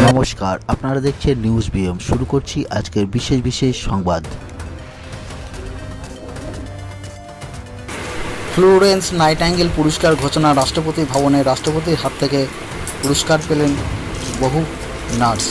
নমস্কার, আপনারা দেখছেন নিউজ বিএম। শুরু করছি আজকের বিশেষ সংবাদ। ফ্লোরেন্স নাইটাঙ্গেল পুরস্কার ঘোষণা রাষ্ট্রপতি ভবনে। রাষ্ট্রপতির হাত থেকে পুরস্কার পেলেন বহু নার্স।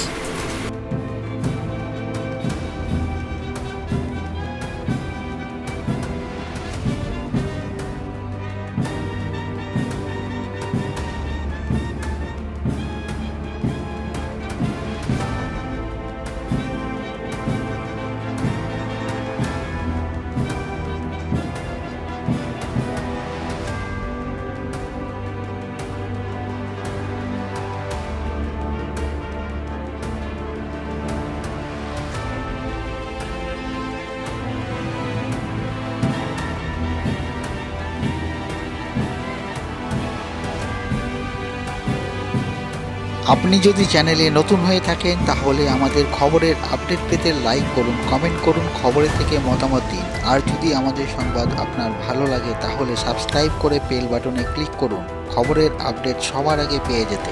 আপনি যদি চ্যানেলে নতুন হয়ে থাকেন তাহলে আমাদের খবরের আপডেট পেতে লাইক করুন, কমেন্ট করুন, খবরের থেকে মতামত দিন। আর যদি আমাদের সংবাদ আপনার ভালো লাগে তাহলে সাবস্ক্রাইব করে বেল বাটনে ক্লিক করুন খবরের আপডেট সবার আগে পেয়ে যেতে।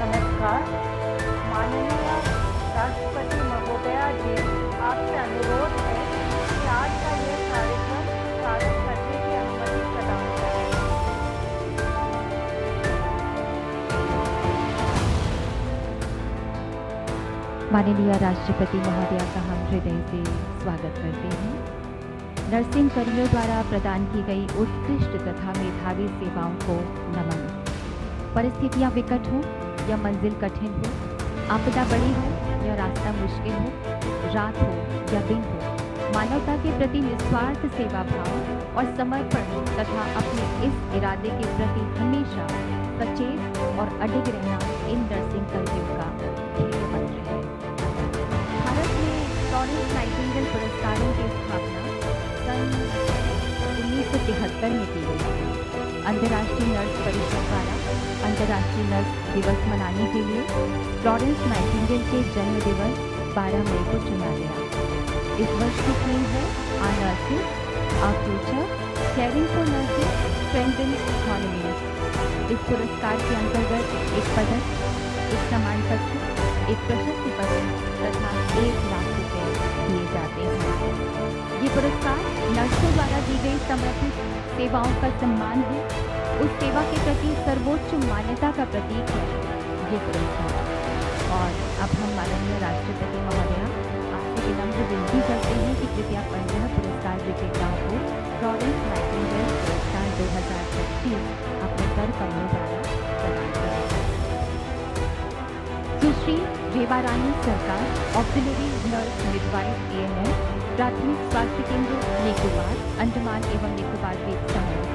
नमस्कार। माननीय राष्ट्रपति महोदया जी, आपसे अनुरोध है कि आज का ये कार्यक्रम प्रारंभ करने की अनुमति प्रदान करें। माननीय राष्ट्रपति महोदया का हम हृदय से स्वागत करते हैं। नर्सिंग कर्मियों द्वारा प्रदान की गई उत्कृष्ट तथा मेधावी सेवाओं को नमन। परिस्थितियां विकट हो या मंजिल कठिन हो, आपदा बड़ी हो या रास्ता मुश्किल हो, रात हो या दिन हो, मानवता के प्रति निस्वार्थ सेवा भाव और समर्पण तथा अपने इस इरादे के प्रति हमेशा सचेत और अडिग रहना इन नर्सिंग कर्मियों का ध्येय मंत्र है। भारत में फ्लोरेंस नाइटिंगेल पुरस्कारों की स्थापना सन 1973 में की गई थी। अंतर्राष्ट्रीय नर्स परिषद द्वारा अंतर्राष्ट्रीय नर्स दिवस मनाने के लिए फ्लोरेंस नाइटिंगेल के जन्म दिवस 12 मई को चुना गया। इस वर्ष की थीम है our nurses, our future, caring for nurses, strengthening economy. इस पुरस्कार के अंतर्गत एक पदक, एक सम्मान पत्र, एक प्रशस्ति पत्र तथा 1 लाख रुपए दिए जाते हैं। ये पुरस्कार नर्सों द्वारा दी गई समर्पित सेवाओं का सम्मान है। उस सेवा के प्रति सर्वोच्च मान्यता का प्रतीक है ये पुरस्कार। और अब हम माननीय राष्ट्रपति महोदया आपसे विनम्र विनती करते हैं कि कृपया 15 पुरस्कार विजेताओं को फ्लोरेंस नाइटिंगेल पुरस्कार 2025 अपने कर कमलों द्वारा प्रदान करें। सुश्री रेवा रानी सरकार, ऑक्सिलरी नर्स मिडवाइफ ANM, प्राथमिक स्वास्थ्य केंद्र निकोबार, अंडमान एवं निकोबार द्वीप समूह।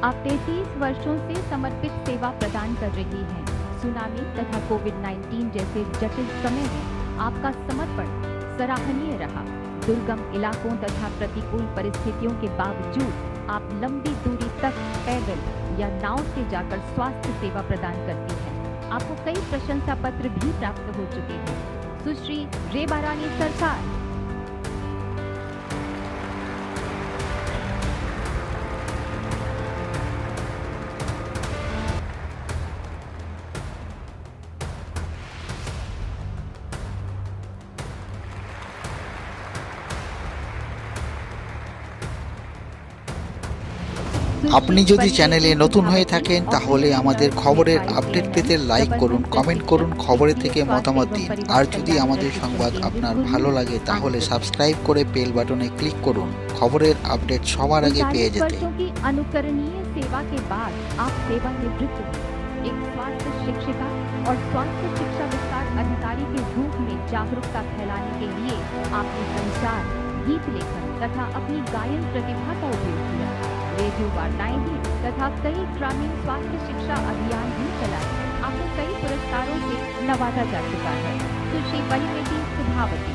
आप 33 वर्षों से समर्पित सेवा प्रदान कर रही हैं। सुनामी तथा कोविड-19 जैसे जटिल समय में आपका समर्पण सराहनीय रहा। दुर्गम इलाकों तथा प्रतिकूल परिस्थितियों के बावजूद आप लंबी दूरी तक पैदल या नाव से जाकर स्वास्थ्य सेवा प्रदान करती हैं। आपको कई प्रशंसा पत्र भी प्राप्त हो चुके हैं। सुश्री रेवा रानी सरकार। আপনি যদি চ্যানেলে নতুন হয়ে থাকেন তাহলে আমাদের খবরের আপডেট পেতে লাইক করুন, কমেন্ট করুন, খবরের থেকে মতামত দিন। আর যদি আমাদের সংবাদ আপনার ভালো লাগে তাহলে সাবস্ক্রাইব করে বেল বাটনে ক্লিক করুন খবরের আপডেট সবার আগে পেয়ে যেতে। अनुकरणीय सेवा के बाद आप सेवानिवृत्त हुए। एक स्वास्थ्य शिक्षिका और स्वास्थ्य शिक्षा विस्तार अधिकारी के रूप में जागरूकता फैलाने के लिए आपने संचार, गीत लेखन तथा अपनी गायन प्रतिभा का उपयोग किया। रेडियो वार्ताएं दी तथा कई ग्रामीण स्वास्थ्य शिक्षा अभियान भी चलाए। आपको कई पुरस्कारों से नवाजा जा चुका है। सुश्री परिणति सुधावती।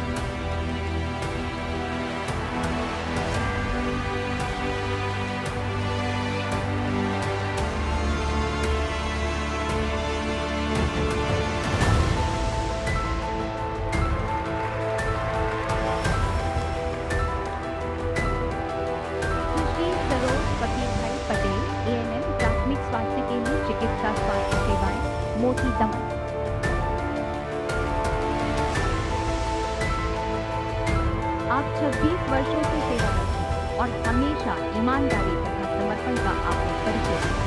आप 26 वर्षों से सेवारत हैं और हमेशा ईमानदारी तथा समर्पण का आपने परिचय दिया।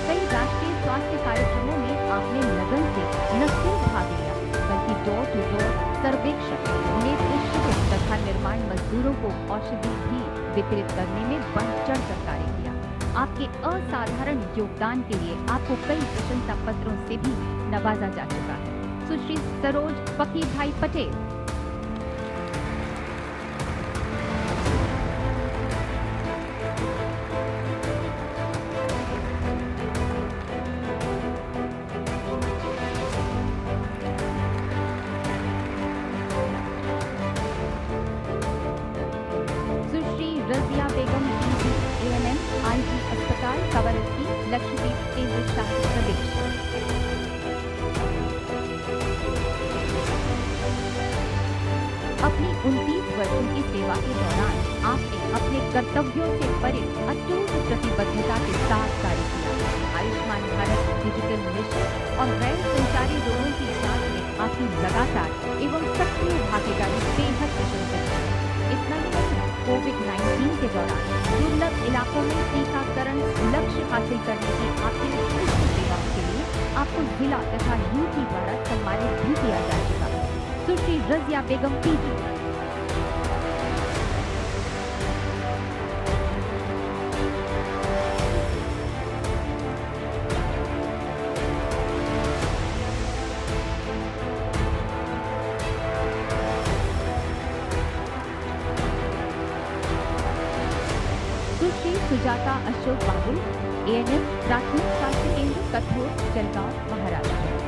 कई राष्ट्रीय स्वास्थ्य कार्यक्रमों में आपने लगन से न सिर्फ भाग लिया बल्कि डोर टू डोर सर्वेक्षण, नेत्र शिविर तथा निर्माण मजदूरों को औषधि भी वितरित करने में बढ़ चढ़ कर कार्य किया। आपके असाधारण योगदान के लिए आपको कई प्रशंसा पत्रों से भी नवाजा जा चुका है। सुश्री सरोज फकीर भाई पटेल। सुश्री रजिया बेगम ANM IG अस्पताल कवरत्ती लक्षद्वीप केंद्र शासित प्रदेश। अपनी 29 वर्षों की सेवा के दौरान आपने अपने कर्तव्यों से परे अटूट प्रतिबद्धता के साथ कार्य किया। आयुष्मान भारत डिजिटल मिशन और गैर संचारी रोगों की जांच में आपकी लगातार एवं सक्रिय भागीदारी बेहद प्रशंसनीय है। इतना ही नहीं, कोविड-19 के दौरान दुर्लभ इलाकों में टीकाकरण लक्ष्य हासिल करने की आपकी उत्कृष्ट सेवाओं के लिए आपको जिला तथा UT द्वारा सम्मानित भी किया जा चुका है। सुश्री रजिया बेगम PG। सुश्री सुजाता अशोक बाबुल ANM प्राथमिक स्वास्थ्य केंद्र कठोर जलगांव महाराष्ट्र।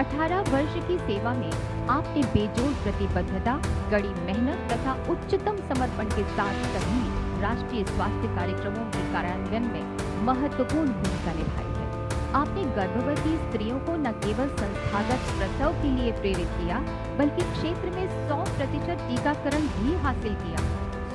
18 वर्ष की सेवा में आपने बेजोड़ प्रतिबद्धता, कड़ी मेहनत तथा उच्चतम समर्पण के साथ सभी राष्ट्रीय स्वास्थ्य कार्यक्रमों के कार्यान्वयन में महत्वपूर्ण भूमिका निभाई है। आपने गर्भवती स्त्रियों को न केवल संस्थागत प्रसव के लिए प्रेरित किया बल्कि क्षेत्र में 100% टीकाकरण भी हासिल किया।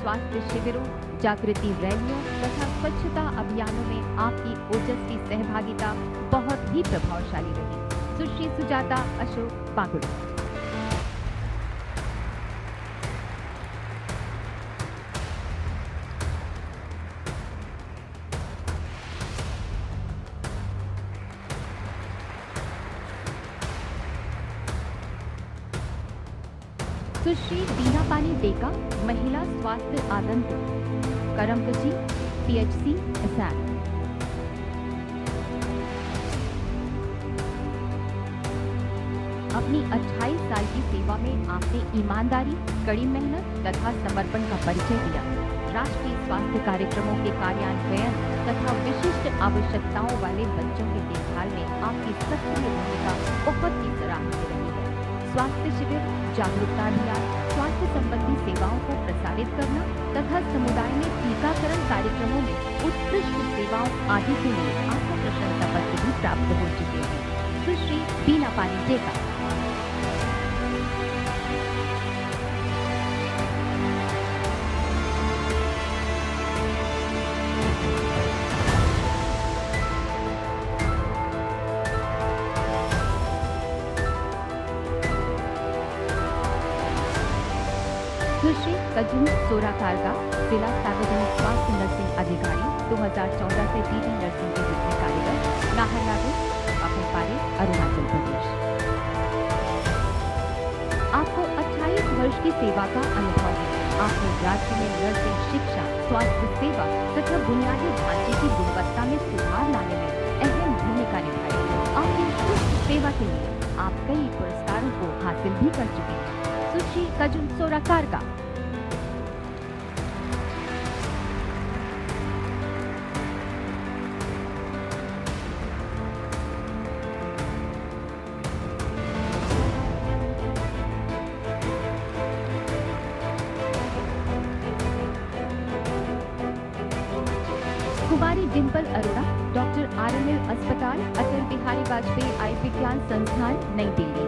स्वास्थ्य शिविरों, जागृति रैलियों तथा स्वच्छता अभियानों में आपकी ओजस्वी सहभागिता बहुत ही प्रभावशाली रही। सुश्री सुजाता अशोक बागुल। सुश्री दीनापानी डेका महिला स्वास्थ्य आगंतुक करमकची PHC असम। अपनी 28 साल की सेवा में आपने ईमानदारी, कड़ी मेहनत तथा समर्पण का परिचय दिया। राष्ट्रीय स्वास्थ्य कार्यक्रमों के कार्यान्वयन तथा विशिष्ट आवश्यकताओं वाले बच्चों की देखभाल में आपकी सक्रिय भूमिका बहुत ही सराहनीय रही है। स्वास्थ्य शिविर, जागरूकता अभियान, स्वास्थ्य संबंधी सेवाओं को प्रसारित करना तथा समुदाय में टीकाकरण कार्यक्रमों में उत्कृष्ट सेवाओं आदि के लिए आपको प्रशंसा पत्र भी प्राप्त हो चुके हैं। सुश्री दीनापानी डेका। सुश्री कजुन सोराकारगा जिला सार्वजनिक स्वास्थ्य नर्सिंग अधिकारी 2014 से DD नर्सिंग के रूप में कार्यरत, नाहरलागुन, अभयपारे, अरुणाचल प्रदेश। आपको 28 वर्ष की सेवा का अनुभव है। आपने राज्य में नर्सिंग शिक्षा, स्वास्थ्य सेवा तथा बुनियादी ढांचे की गुणवत्ता में सुधार लाने में अहम भूमिका निभाई। आपकी उत्कृष्ट सेवा के लिए आप कई पुरस्कारों को हासिल भी कर चुके हैं। सुश्री कजुन सोराकारगा। कुमारी डिम्पल अरोड़ा, डॉक्टर RML अस्पताल, अटल बिहारी वाजपेयी आयुर्विज्ञान संस्थान, नई दिल्ली।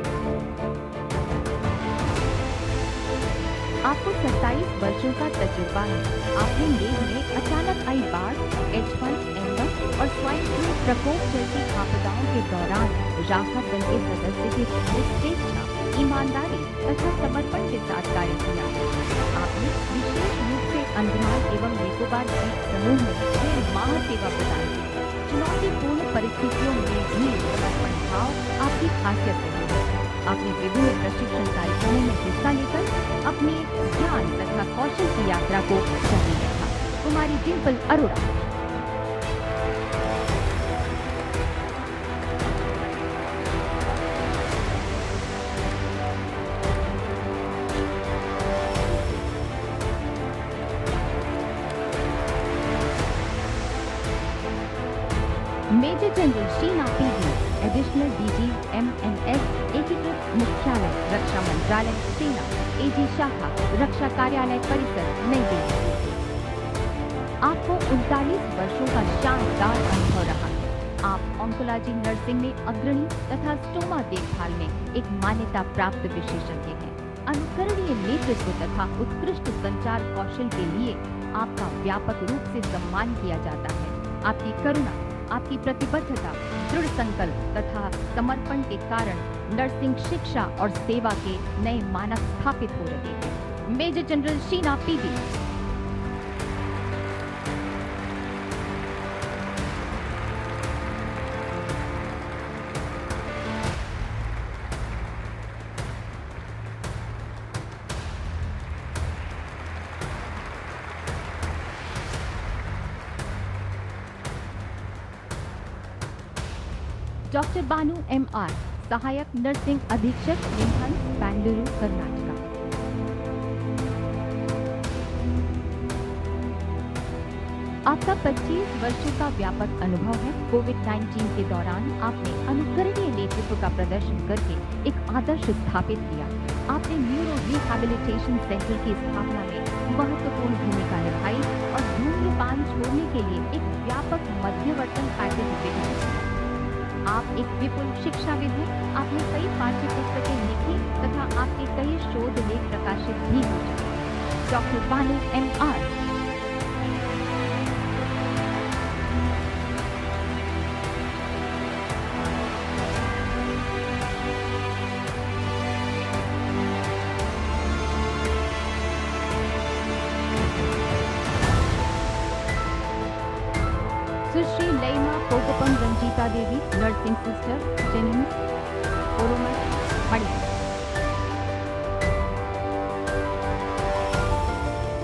आपको 27 वर्षों का तजुर्बा है। आपने लेह में अचानक आई बाढ़, H1N1 और स्वाइन फ्लू प्रकोप जैसी आपदाओं के दौरान राहत दल के सदस्य के रूप में स्वेच्छा ईमानदारी तथा समर्पण के साथ कार्य किया। आपने विशेष रूप से अंडमान एवं निकोबार द्वीप समूह में 6 माह सेवा प्रदान की। चुनौतीपूर्ण परिस्थितियों में भी समर्पण भाव आपकी खासियत रही है। आपने विभिन्न प्रशिक्षण कार्यक्रमों में हिस्सा लेकर अपने ज्ञान तथा कौशल की यात्रा को जारी रखा। Kumari Dimple Arora. Major general Sheena PV, additional DG MNS, एकीकृत मुख्यालय रक्षा मंत्रालय सेना, AG शाखा रक्षा कार्यालय परिसर, नई दिल्ली। आपको 39 वर्षों का शानदार अनुभव रहा है। आप ऑन्कोलॉजी नर्सिंग में अग्रणी तथा स्टोमा देखभाल में एक मान्यता प्राप्त विशेषज्ञ हैं। अनुकरणीय नेतृत्व तथा उत्कृष्ट संचार कौशल के लिए आपका व्यापक रूप से सम्मान किया जाता है। आपकी करुणा, आपकी प्रतिबद्धता, दृढ़ संकल्प तथा समर्पण के कारण नर्सिंग शिक्षा और सेवा के नए मानक स्थापित हो रहे हैं। Major general Sheena PV. Doctor Banu MR, सहायक नर्सिंग अधीक्षक, निम्हंस, बेंगलुरु, कर्नाटका। आपका 25 वर्षों का व्यापक अनुभव है। कोविड-19 के दौरान आपने अनुकरणीय नेतृत्व का प्रदर्शन करके एक आदर्श स्थापित किया। आपने न्यूरो रिहैबिलिटेशन सेंटर की स्थापना में महत्वपूर्ण भूमिका निभाई और धूम्रपान छोड़ने के लिए एक व्यापक मध्यवर्तन पैकेज विकसित किया। आप एक विपुल शिक्षाविद हैं। आपने कई पाठ्य पुस्तकें लिखी तथा आपके कई शोध लेख प्रकाशित भी हो चुके हैं। Doctor Banu MR। सुश्री लैमा पोगपम रंजीता देवी, नर्सिंग सिस्टर, जेनिम्स, ओरोमल, मणिपुर।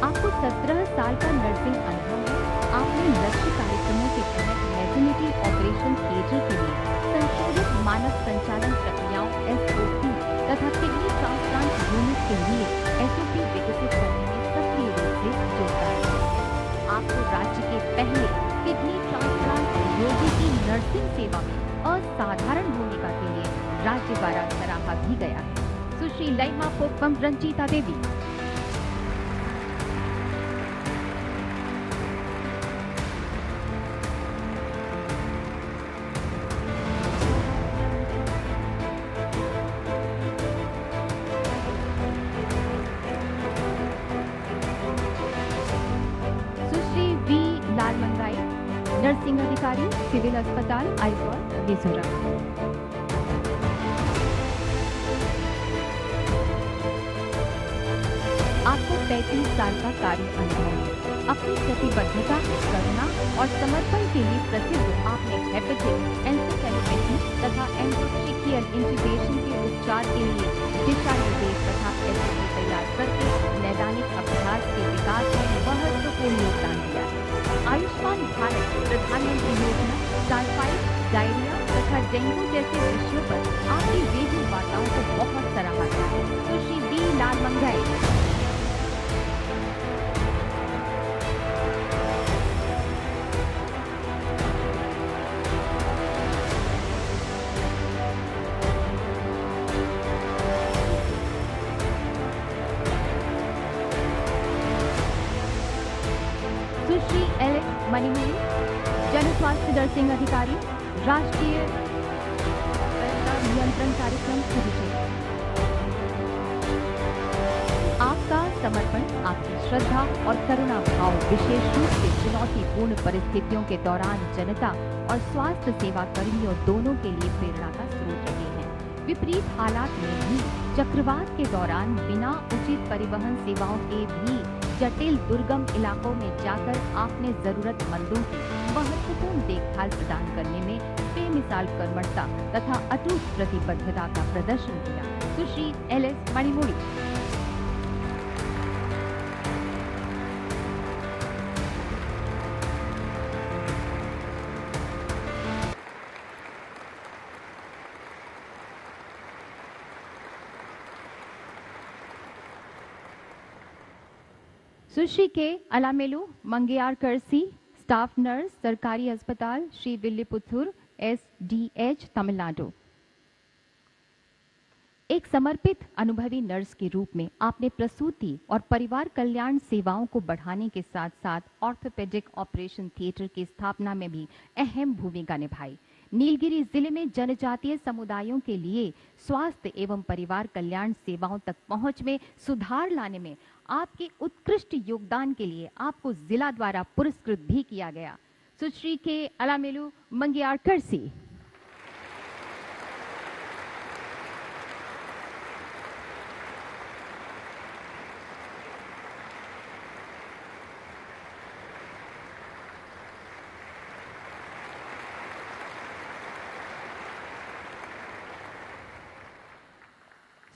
आपको 17 साल का नर्सिंग अनुभव है। आपने लक्ष्य कार्यक्रमों के तहत मैटरनिटी ऑपरेशन थिएटर के लिए संशोधित मानक संचालन प्रक्रियाओं SOP तथा किडनी ट्रांसप्लांट यूनिट के लिए SOP विकसित करने में सक्रिय रूप से योगदान दिया है। आपको राज्य के पहले किडनी ट्रांसप्लांट रोगी की नर्सिंग सेवा में असाधारण भूमिका के लिए राज्य द्वारा सराहा भी गया है। सुश्री लैमा पोगपम रंजीता देवी। नर्सिंग अधिकारी, सिविल अस्पताल, आइजॉल, मिजोरम। आपको 35 साल का कार्य अनुभव है। अपनी प्रतिबद्धता, करुणा और समर्पण के लिए प्रसिद्ध आपने हेपेटिक, एंसेफेलोपैथी तथा एंडोट्रेकियल इंट्यूबेशन के उपचार के लिए दिशा निर्देश तथा SOP तैयार करके नैदानिक अभ्यास के विकास में महत्वपूर्ण योगदान दिया है। आयुष्मान भारत प्रधानमंत्री योजना, टाइफाइड, डायरिया तथा डेंगू जैसे विषयों पर आपकी रेडियो वार्ताओं को बहुत सराहा गया है। सुश्री B लालमंगाई। सुश्री LS मणिमोहन, जन स्वास्थ्य नर्सिंग अधिकारी, राष्ट्रीय नियंत्रण कार्यक्रम, पुदुचेरी। आपका समर्पण, आपकी श्रद्धा और करुणा भाव विशेष रूप से चुनौतीपूर्ण परिस्थितियों के दौरान जनता और स्वास्थ्य सेवा कर्मियों दोनों के लिए प्रेरणा का स्रोत रहे हैं। विपरीत हालात में भी चक्रवात के दौरान बिना उचित परिवहन सेवाओं के भी जटिल दुर्गम इलाकों में जाकर आपने जरूरतमंदों की महत्वपूर्ण देखभाल प्रदान करने में बेमिसाल कर्मठता तथा अटूट प्रतिबद्धता का प्रदर्शन किया। सुश्री एल.एस. मणिमुड़ी। सुश्री के अलामेलू मंगेयार करसी, स्टाफ नर्स, सरकारी अस्पताल श्री विल्लीपुथुर, SDH, तमिलनाडु। एक समर्पित अनुभवी नर्स के रूप में आपने प्रसूति और परिवार कल्याण सेवाओं को बढ़ाने के साथ साथ ऑर्थोपेडिक ऑपरेशन थिएटर की स्थापना में भी अहम भूमिका निभाई। नीलगिरी जिले में जनजातीय समुदायों के लिए स्वास्थ्य एवं परिवार कल्याण सेवाओं तक पहुंच में सुधार लाने में आपके उत्कृष्ट योगदान के लिए आपको जिला द्वारा पुरस्कृत भी किया गया। सुश्री के अलामेलू मंगेयार करसी।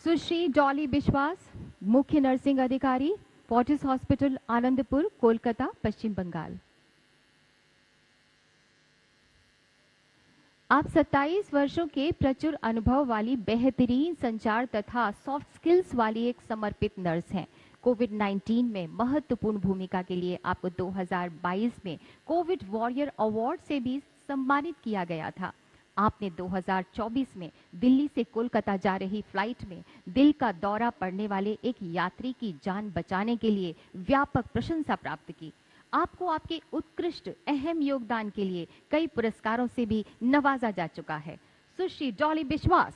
सुश्री डॉली विश्वास, मुख्य नर्सिंग अधिकारी, फोर्टिस हॉस्पिटल, आनंदपुर, कोलकाता, पश्चिम बंगाल। आप 27 वर्षों के प्रचुर अनुभव वाली बेहतरीन संचार तथा सॉफ्ट स्किल्स वाली एक समर्पित नर्स हैं। कोविड-19 में महत्वपूर्ण भूमिका के लिए आपको 2022 में कोविड वॉरियर अवार्ड से भी सम्मानित किया गया था। आपने 2024 में दिल्ली से कोलकाता जा रही फ्लाइट में दिल का दौरा पड़ने वाले एक यात्री की जान बचाने के लिए व्यापक प्रशंसा प्राप्त की। आपको आपके उत्कृष्ट अहम योगदान के लिए कई पुरस्कारों से भी नवाजा जा चुका है। सुश्री डॉली विश्वास।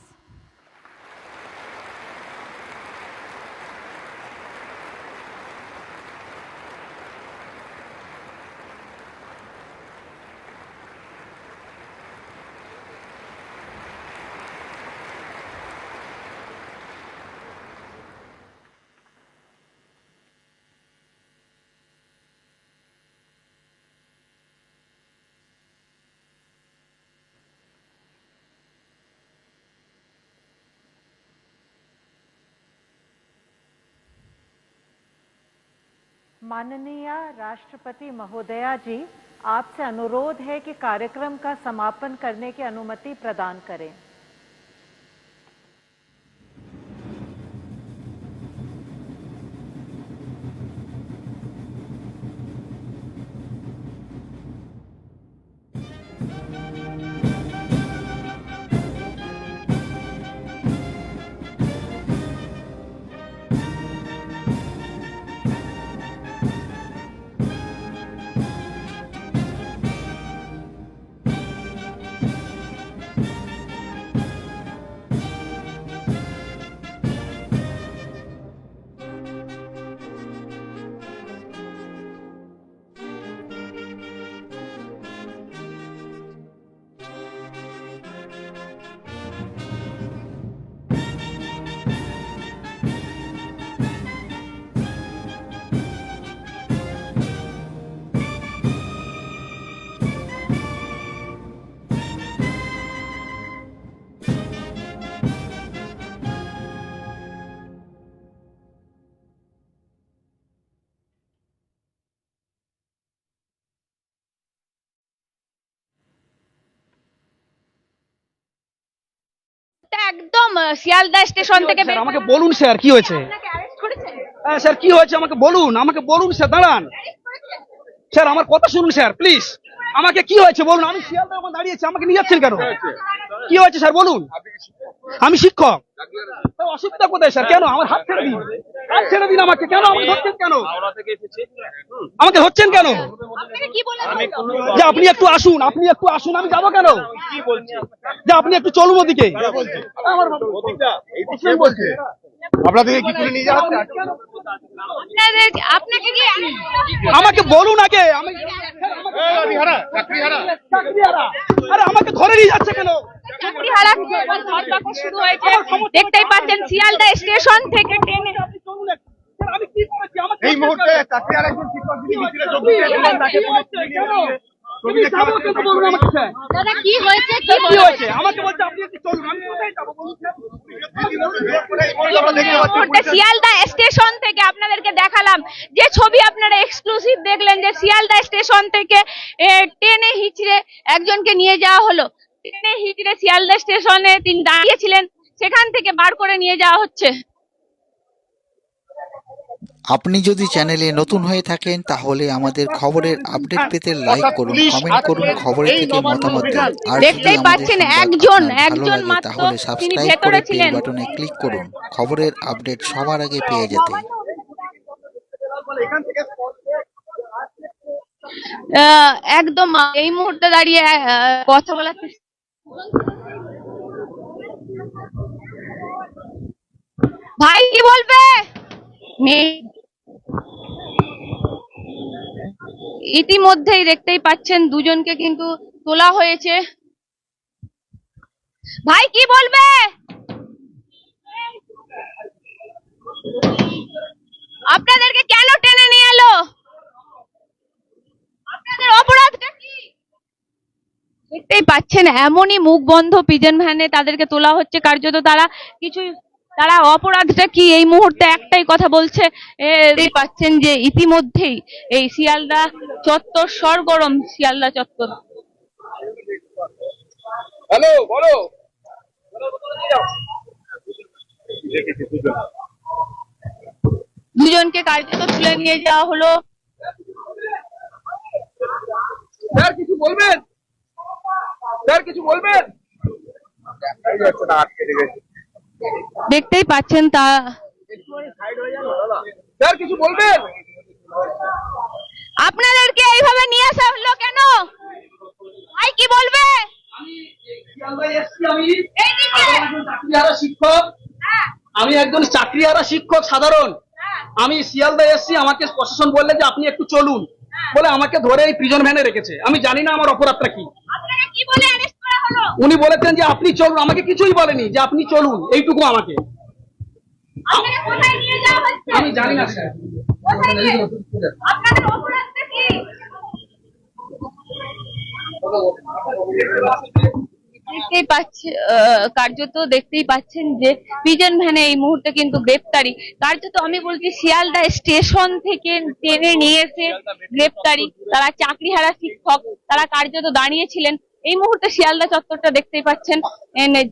माननीय राष्ट्रपति महोदया जी, आपसे अनुरोध है कि कार्यक्रम का समापन करने की अनुमति प्रदान करें। একদম শিয়ালদা স্টেশন থেকে স্যার আমাকে বলুন স্যার কি হয়েছে? আপনাকে অ্যারেস্ট করেছে? হ্যাঁ স্যার কি হয়েছে আমাকে বলুন স্যার, দাঁড়ান স্যার, আমার কথা শুনুন স্যার প্লিজ। আমাকে কি হয়েছে বলুন, আমি শিয়ালদার ওখানে দাঁড়িয়েছি, আমাকে নিয়ে যাচ্ছেন কেন? কি হয়েছে স্যার বলুন? আমি শিক্ষক, অসুবিধা কোথায় স্যার? কেন আমার হাত ছেড়ে দিন, হাত ছেড়ে দিন আমাকে, কেন আমাকে ধরছেন কেন? আমাকে ধরছেন কেন? আপনাকে কি বললাম? যে আপনি একটু আসুন, আমি যাবো কেন? যে আপনি একটু চলুন ওদিকে। আমার বলছে আপনাদেরকে কি করে নিয়ে যাচ্ছে? আপনাকে কি আমাকে বলুন আগে। চাকরি হারা আরে আমাকে ধরে নিয়ে যাচ্ছে কেন? চাকরি হারা যে এবার ধরপাকড় শুরু হয়েছে দেখতেই পাচ্ছেন শিয়ালদা স্টেশন থেকে ট্রেনে স্যার, আমি কি করেছি আমাকে এই মুহূর্তে চাকরি আর একজন শিক্ষক যিনি মিছিলে যোগ দিয়েছিলেন তাকে পুলিশ ছিনিয়ে নিয়ে ছবি দেখতে যাবো পাচ্ছেন। কিন্তু বলুন আমাকে স্যার দাদা কি হয়েছে কি হয়েছে আমাকে বলছে আপনি একটু চলুন আমি কোথায় যাবো বলুন স্যার এই মুহূর্তে আমরা দেখতে পাচ্ছি মুহূর্তে শিয়ালদা স্টেশন থেকে আপনাদেরকে দেখালাম যে ছবি আপনারা এক্সক্লুসিভ দেখলেন যে শিয়ালদা স্টেশন থেকে ট্রেনে হিচড়ে একজনকে নিয়ে যাওয়া হলো। ট্রেনে হিচড়ে শিয়ালদা স্টেশনে তিনি দাঁড়িয়েছিলেন, সেখান থেকে বার করে নিয়ে যাওয়া হচ্ছে। আপনি যদি চ্যানেলে নতুন হয়ে থাকেন তাহলে আমাদের খবরের আপডেট পেতে লাইক করুন, কমেন্ট করুন, খবরের থেকে মতামত দিন। আর যদি দেখতেই আমাদের পাচ্ছেন সংবাদ একজন আপনার ভালো লাগে মাত্র তাহলে তিনি সাবস্ক্রাইব ভেতরে করে বেল ছিলেন। বাটনে ক্লিক করুন খবরের আপডেট সবার আগে পেয়ে যেতে। এখান থেকে একদম এই মুহূর্তে দাঁড়িয়ে কথা বলার ভাই কি বলবে ইতিমধ্যেই দেখতেই পাচ্ছেন দুজনকে কিন্তু তোলা হয়েছে। ভাই কি বলবে? আপনাদেরকে কেন টেনে নিয়ে এলো? আপনাদের অপরাধটা কি? দেখতেই পাচ্ছেন এমনই মুখ বন্ধ পিজন ভ্যানে তাদেরকে তোলা হচ্ছে, কার্যত তারা অপরাধটা কি এই মুহূর্তে একটাই কথা বলছে। দেখতেই পাচ্ছেন যে ইতিমধ্যেই এই শিয়ালদা চত্বর সরগরম। শিয়ালদা চত্বর হ্যালো বলো দুজনকে কার্যত তুলে নিয়ে যাওয়া হলো। স্যার কিছু বলবেন স্যার কিছু বলবেন দেখতেই পাচ্ছেন তা স্যার কিছু বলবেন আপনাদেরকে এইভাবে নিয়ে আসা হলো কেন? ভাই কি বলবে? আমি একজন চাকরিহারা শিক্ষক সাধারণ। আমি শিয়ালদা এসছি, আমাকে প্রশাসন বললে যে আপনি একটু চলুন বলে আমাকে ধরে এই প্রিজন ভ্যানে রেখেছে। আমি জানি না আমার অপরাধটা কি। আপনাকে কি বলে অ্যারেস্ট করা হলো? উনি বলেছেন যে আপনি চলুন, আমাকে কিছুই বলেনি যে আপনি চলুন, এইটুকু আমাকে। আপনাকে কোথায় নিয়ে যাওয়া হচ্ছে? আমি জানি না স্যার। কোথায় নিয়ে? আপনাদের অপরাধটা কি? দেখতেই পাচ্ছেন কার্যত দেখতেই পাচ্ছেন যে পিজন ভ্যানে এই মুহূর্তে কিন্তু গ্রেপ্তারি। কার্যত আমি বলছি শিয়ালদা স্টেশন থেকে টেনে নিয়ে এসে গ্রেপ্তারি। তারা চাকরিহারা শিক্ষক, তারা কার্যত দাঁড়িয়েছিলেন। এই মুহূর্তে শিয়ালদা চত্বরটা দেখতেই পাচ্ছেন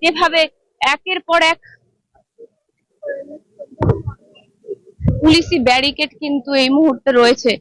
যেভাবে একের পর এক পুলিশি ব্যারিকেড কিন্তু এই মুহূর্তে রয়েছে।